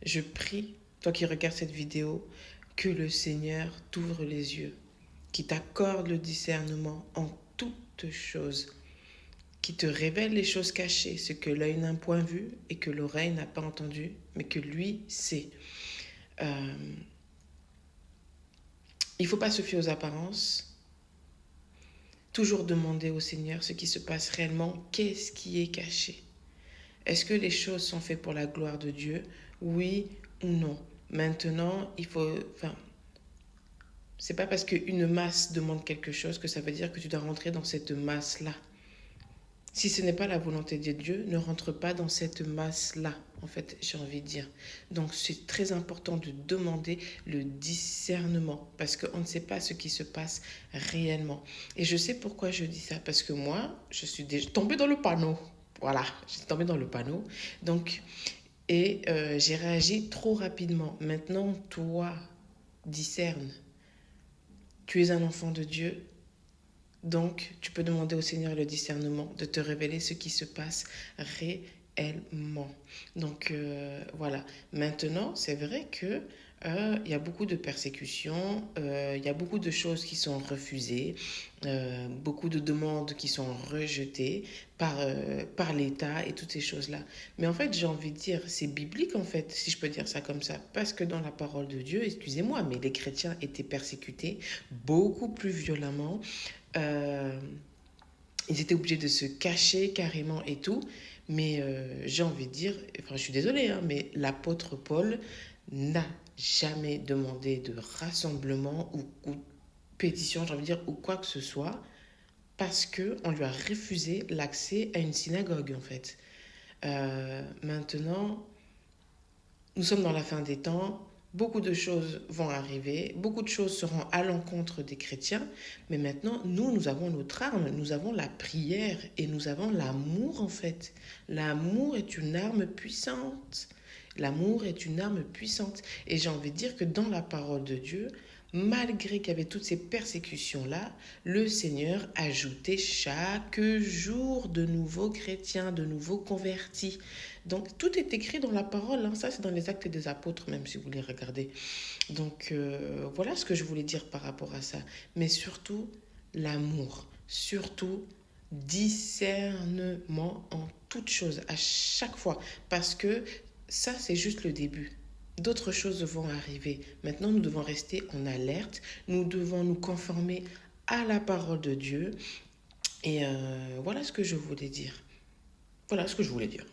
je prie, toi qui regardes cette vidéo, que le Seigneur t'ouvre les yeux, qui t'accorde le discernement en toutes choses, qui te révèle les choses cachées, ce que l'œil n'a point vu et que l'oreille n'a pas entendu, mais que lui sait. Euh, il ne faut pas se fier aux apparences. Toujours demander au Seigneur ce qui se passe réellement, qu'est-ce qui est caché. Est-ce que les choses sont faites pour la gloire de Dieu? Oui ou non? Maintenant, c'est pas parce qu'une masse demande quelque chose que ça veut dire que tu dois rentrer dans cette masse-là. Si ce n'est pas la volonté de Dieu, ne rentre pas dans cette masse-là, en fait, j'ai envie de dire. Donc, c'est très important de demander le discernement, parce qu'on ne sait pas ce qui se passe réellement. Et je sais pourquoi je dis ça, parce que moi, je suis déjà tombée dans le panneau. Voilà, je suis tombée dans le panneau. Donc, j'ai réagi trop rapidement. Maintenant, toi, discerne. Tu es un enfant de Dieu, donc, tu peux demander au Seigneur le discernement de te révéler ce qui se passe réellement. Donc, voilà. Maintenant, c'est vrai que il y a beaucoup de persécutions, il y a beaucoup de choses qui sont refusées, beaucoup de demandes qui sont rejetées par l'État et toutes ces choses-là. Mais en fait, j'ai envie de dire, c'est biblique en fait, si je peux dire ça comme ça, parce que dans la parole de Dieu, excusez-moi, mais les chrétiens étaient persécutés beaucoup plus violemment. Euh, Ils étaient obligés de se cacher carrément et tout. Mais j'ai envie de dire, enfin je suis désolée, hein, mais l'apôtre Paul n'a jamais demandé de rassemblement ou pétition, j'ai envie de dire, ou quoi que ce soit, parce qu'on lui a refusé l'accès à une synagogue en fait. Maintenant, nous sommes dans la fin des temps, beaucoup de choses vont arriver, beaucoup de choses seront à l'encontre des chrétiens, mais maintenant, nous avons notre arme, nous avons la prière et nous avons l'amour en fait. L'amour est une arme puissante. L'amour est une arme puissante. Et j'ai envie de dire que dans la parole de Dieu, malgré qu'il y avait toutes ces persécutions-là, le Seigneur ajoutait chaque jour de nouveaux chrétiens, de nouveaux convertis. Donc tout est écrit dans la parole, hein. Ça c'est dans les actes des apôtres même si vous les regardez. Donc voilà ce que je voulais dire par rapport à ça. Mais surtout l'amour, surtout discernement en toutes choses, à chaque fois. Parce que ça c'est juste le début. D'autres choses vont arriver. Maintenant, nous devons rester en alerte. Nous devons nous conformer à la parole de Dieu. Et voilà ce que je voulais dire. Voilà ce que je voulais dire.